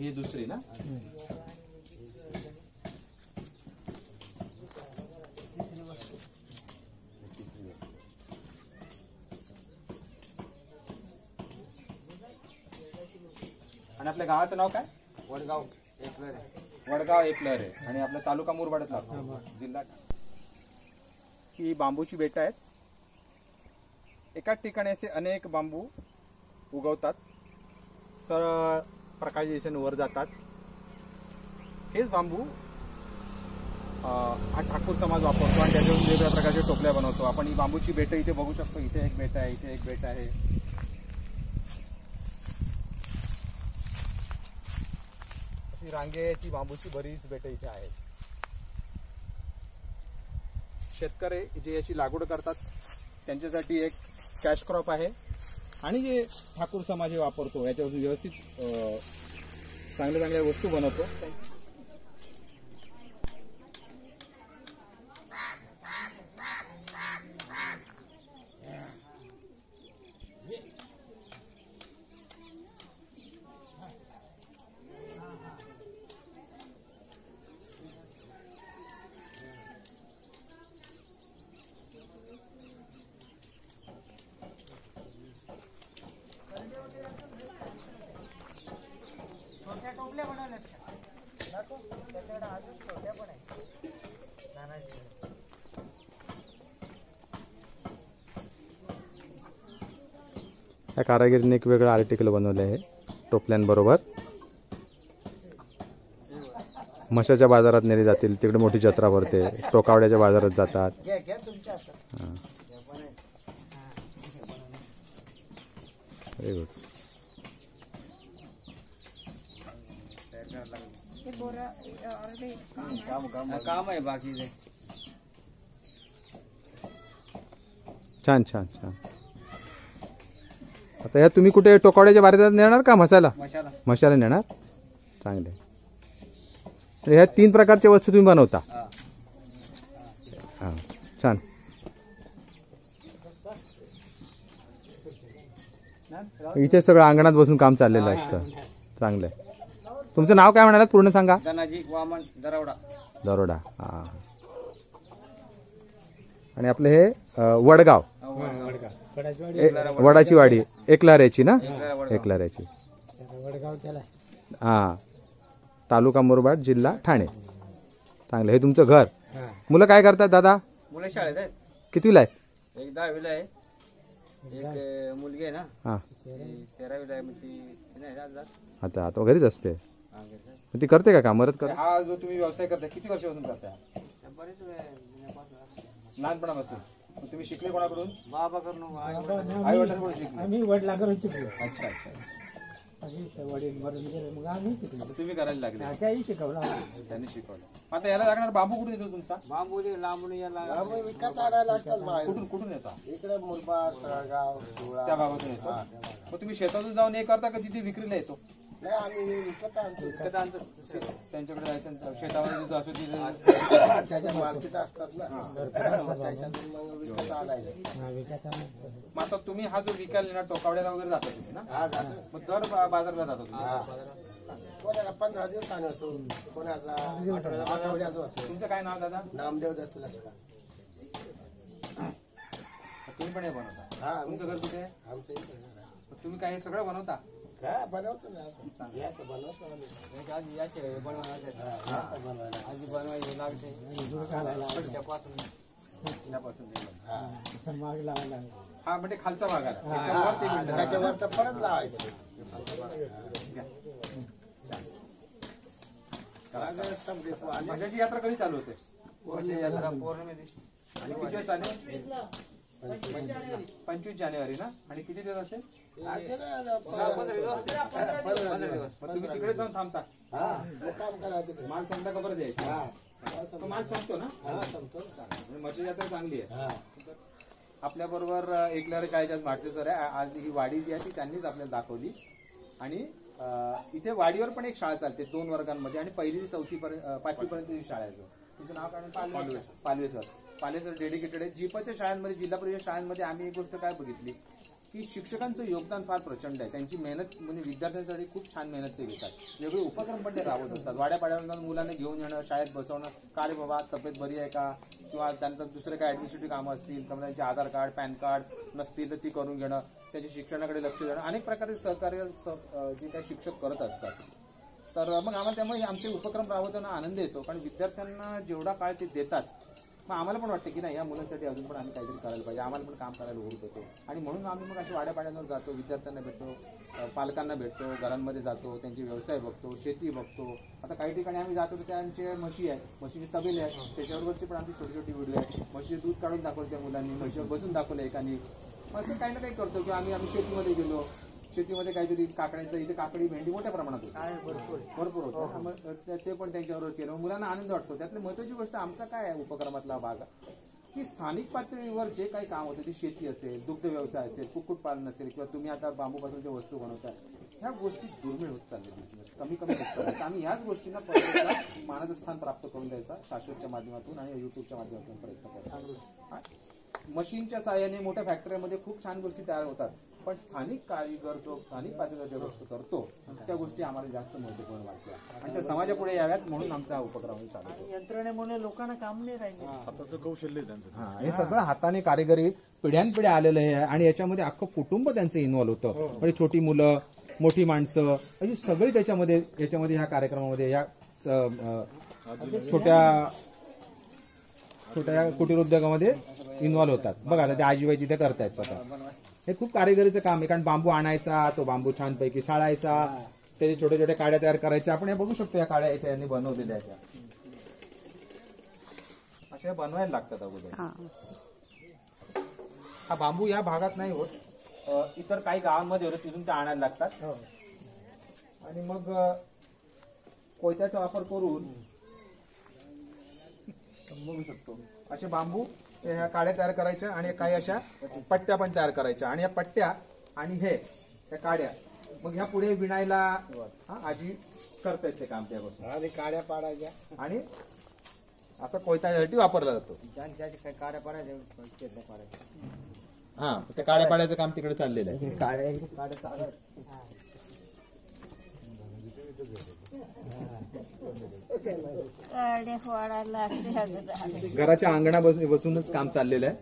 ही दुसरी ना? आणि आपल्या गावाचं नाव काय? वडगाव एकलर. वडगाव एकलर आहे आणि आपला तालुका मुरबाडच लागतो, जिल्हा. ही बांबूची बेटं आहेत. एकाच ठिकाणी असे अनेक बांबू उगवतात, सरळ प्रकाश दिशेने वर जातात. हेच बांबू हा ठाकूर समाज वापरतो आणि त्याच्यावरून वेगवेगळ्या प्रकारच्या टोपल्या बनवतो. आपण ही बांबूची बेटं इथे बघू शकतो. इथे एक बेट आहे, इथे एक बेट आहे. ही रांगेची बांबूची बरीच बेटं इथे आहेत. शेतकरी जे याची लागवड करतात त्यांच्यासाठी एक कॅश क्रॉप आहे आणि जे ठाकूर समाज हे वापरतो याच्यावरून व्यवस्थित चांगल्या चांगल्या वस्तू बनवतो. या कारागिरीने एक वेगळं आर्टिकल बनवले आहे टोपल्यांबरोबर. म्हशाच्या बाजारात नेले जातील, तिकडे मोठी जत्रा भरते. टोकावड्याच्या बाजारात जातात. Very good. काम आहे बाकी. छान छान छान. आता ह्या तुम्ही कुठे टोकावड्याच्या बाजारात नेणार का म्हसाला? म्हशाला नेणार. चांगले. ह्या 3 प्रकारच्या वस्तू तुम्ही बनवता. हां छान. इथे सगळं अंगणात बसून काम चाललेलं असतं. चांगलं आहे. तुमचं नाव काय म्हणालात? पूर्ण सांगा. धनाजी वामन दरोडा. दरोडा. हां. आणि आपलं हे वडगाव, वडाची वाडी, एकलाऱ्याची ना? एकलाऱ्याची. हां. तालुका मुरबाड, जिल्हा ठाणे. चांगलं. हे तुमचं घर. मुलं काय करतात दादा? मुलं शाळेत आहेत. कितवीला आहे? एक 10वीला आहे, एक मुलगी आहे ना. हां. 13वीला आहे. मग ती नाही जात. आता आता घरीच असते. ती करते का काम? मदत करते? हा जो तुम्ही व्यवसाय करता किती वर्षापासून करताय? बरेच लहानपणापासून. तुम्ही शिकले कोणाकडून? बाबाकडून. आई वडिलांकडून शिकले? आम्ही वडिलांकडून शिकलो. अच्छा अच्छा. वडील मरून गेले, मग आम्ही शिकलो. तुम्ही करायला लागले? त्याही शिकवलं. त्यांनी शिकवलं. आता याला लागणार बांबू कुठून येतो तुमचा? बांबू लांबून याला विकत आणायला लागतात. कुठून कुठून येतो? इकडे मुरबाड, सळगाव, त्या भागातून येतो. मग तुम्ही शेतातून जाऊन हे करता का तिथे विक्रीला येतो? नाही, आम्ही विकत आणतो. विकत आणतो. त्यांच्याकडे जायचं शेतामध्ये जो असतो तिथे त्याच्या मालकीत असतात ना, त्याच्यातून मग विकत आणायचं. मग आता तुम्ही हा जो विकायला येणार टोकावड्याला वगैरे जाता तुम्ही ना? हा, जातो. मग दर बाजारला जाता तुम्ही? कोणाला 15 दिवसाने होतो, कोणाला आठवड्यात होतो. तुमचं काय नाव दादा? नामदेव दत्त लष्कर. तुम्ही पण हे बनवता? हा. तुमचं घर कुठे आहे? आमचं इथे. तुम्ही काय हे सगळं बनवता? काय बनवतो ना, याचं बनवतो. आधी याचे बनवायला आधी बनवायला लागते. माग लावायला. हा म्हणजे खालचा भाग आला. त्याच्यावर तर परत लावायचं. माझ्याची यात्रा कधी चालू होते? यात्रा पौर्णिमेची. आणि किती दिवस चालेल? 25 जानेवारी ना? आणि किती दिवस असेल? 15 दिवस. मग तुम्ही तिकडे जाऊन थांबता? काम करायचं. माल संपला का परत यायचा? तो माल संपतो ना? मच्छी यात्रा चांगली आहे. आपल्या बरोबर एकलारा शाळेच्या भारतीय सर आहे. आज ही वाडी जी आहे ती त्यांनीच आपल्याला दाखवली. आणि इथे वाडीवर पण एक शाळा चालते 2 वर्गांमध्ये आणि 1ली ते 4थी पर्यंत 5वी पर्यंत ही शाळा आहे. तिचं नाव काय? Palve sir. Palve sir dedicated आहे. जीपच्या शाळांमध्ये, जिल्हा परिषद शाळांमध्ये आम्ही एक गोष्ट काय बघितली की शिक्षकांचं योगदान फार प्रचंड आहे. त्यांची मेहनत म्हणजे विद्यार्थ्यांसाठी खूप छान मेहनत ते घेतात. वेगळे उपक्रम पण ते राबवत असतात. वाड्यापाड्यावर मुलांना घेऊन येणं, शाळेत बसवणं, का रे बाबा तब्येत बरी आहे का, किंवा त्यांचं दुसरे काय ऍडमिनिस्ट्रेटिव्ह कामं असतील, समजा त्यांचे आधार कार्ड पॅन कार्ड नसतील तर ती करून घेणं, त्यांच्या शिक्षणाकडे लक्ष देणं, अनेक प्रकारचे सहकार्य जे काही शिक्षक करत असतात. तर मग आम्हाला त्यामुळे आमचे उपक्रम राबवताना आनंद येतो, कारण विद्यार्थ्यांना जेवढा काळ ते देतात मग आम्हाला पण वाटतं की नाही या मुलांसाठी अजून पण आम्ही काहीतरी करायला पाहिजे, आम्हाला पण काम करायला ओढ होतो. आणि म्हणून आम्ही मग अशा वाड्यापाड्यांवर जातो, विद्यार्थ्यांना भेटतो, पालकांना भेटतो, घरांमध्ये जातो, त्यांचे व्यवसाय बघतो, शेती बघतो. आता काही ठिकाणी आम्ही जातो तर त्यांचे म्हशी आहेत, म्हशीचे तबेले आहेत, त्याच्यावरची पण आमची छोटी छोटी व्हिडिओ आहे. म्हशीचे दूध काढून दाखवलं त्या मुलांनी, म्हशीवर बसून दाखवलं एकानी. असं काही ना काही करतो. किंवा आम्ही शेतीमध्ये गेलो, शेतीमध्ये काहीतरी काकड्याचं, इथे काकडी भेंडी मोठ्या प्रमाणात होती, भरपूर होतं. मग ते पण त्यांच्याबरोबर केलं, मुलांना आनंद वाटतो. त्यातली महत्वाची गोष्ट आमचा काय आहे उपक्रमातला भाग की स्थानिक पातळीवर जे काही काम होतं, ती शेती असेल, दुग्ध व्यवसाय असेल, कुक्कुटपालन असेल, किंवा तुम्ही आता बांबूपासून जे वस्तू बनवताय, ह्या गोष्टी दुर्मिळ होत चालल्या, कमी कमी होत चालल्या. आम्ही ह्याच गोष्टींना परदेशाला मानाचं स्थान प्राप्त करून द्यायचा शाश्वतच्या माध्यमातून आणि युट्यूबच्या माध्यमातून प्रयत्न करतो. मशीनच्या सहाय्याने मोठ्या फॅक्टरीमध्ये खूप छान गोष्टी तयार होतात, पण स्थानिक कारीगर जो स्थानिक पातळीवर ज्या गोष्टी करतो त्या गोष्टी आम्हाला जास्त महत्त्वपूर्ण वाटतात आणि त्या समाजापुढे याव्यात म्हणून आमचा उपक्रम चालू. यंत्रणेमुळे लोकांना काम नाही राहिले, हाताचं कौशल्य त्यांचं. हे सगळं हाताने कारिगरी पिढ्यानपिढ्या आलेलं आहे आणि याच्यामध्ये अख्खं कुटुंब त्यांचं इन्व्हॉल्व होतं. म्हणजे छोटी मुलं, मोठी माणसं अशी सगळी त्याच्यामध्ये ह्या कार्यक्रमामध्ये या छोट्या कुटीर उद्योगामध्ये इन्व्हॉल्व होतात. बघा आता ते आजीबाई तिथे करतायत स्वतः. हे खूप कारिगरीचं काम आहे, कारण बांबू आणायचा, तो बांबू छानपैकी साळायचा, त्याचे छोटे छोटे काड्या तयार करायच्या. आपण हे बघू शकतो, या काड्या इथे यांनी बनवलेल्या आहेत, अशा बनवायला लागतात अगोदर. हा बांबू या भागात नाही होत, इतर काही गावांमध्ये होतं, तिथून ते आणायला लागतात. आणि मग कोयत्याचा वापर करून बघू शकतो असे बांबू ह्या काड्या तयार करायच्या आणि काही अशा पट्ट्या पण तयार करायच्या. आणि या पट्ट्या आणि त्या काड्या मग ह्या पुढे विणायला आजी करतायत ते काम त्यापासून. आणि काड्या पाडायच्या आणि असा कोयत्यासाठी वापरला जातो. काड्या पाडायच्या. हा, त्या काड्या पाड्याचं काम तिकडे चाललेलं आहे. घराच्या अंगणा बसूनच काम चाललेलं आहे.